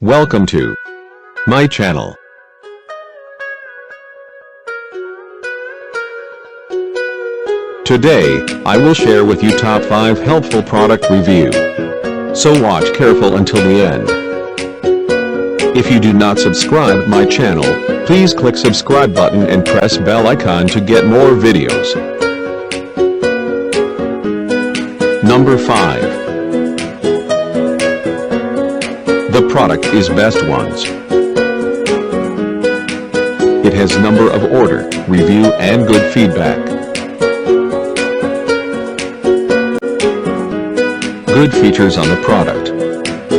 Welcome to my channel. Today, I will share with you top 5 helpful product review. So watch careful until the end. If you do not subscribe my channel, please click subscribe button and press bell icon to get more videos. Number 5. The product is Best Ones. It has number of order, review and good feedback. Good features on the product.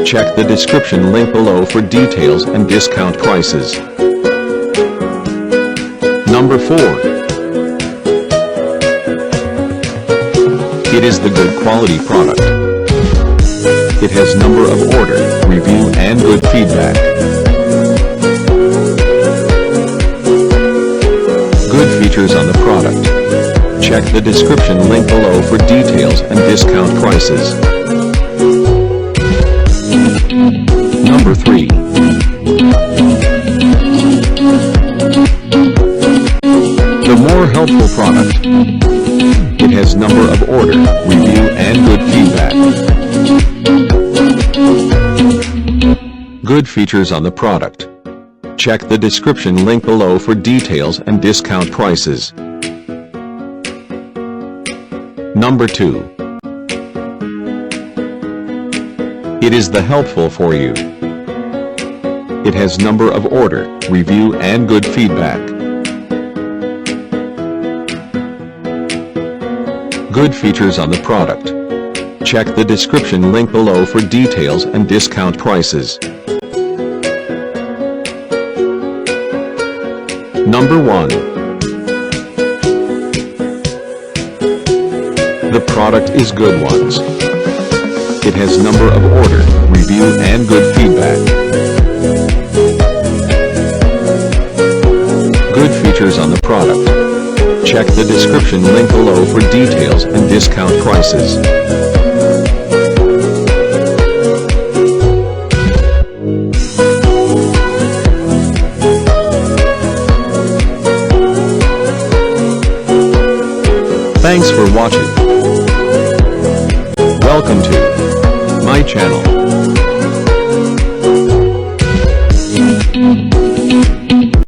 Check the description link below for details and discount prices. Number 4. It is the good quality product. It has number of order, review and good feedback. Good features on the product. Check the description link below for details and discount prices. Number 3. The more helpful product. It has number of order, review and good feedback. Good features on the product. Check the description link below for details and discount prices. Number 2. It is the helpful for you. It has number of order, review and good feedback. Good features on the product. Check the description link below for details and discount prices. Number 1. The product is Good Ones. It has number of order, review and good feedback. Good features on the product. Check the description link below for details and discount prices. Thanks for watching. Welcome to my channel.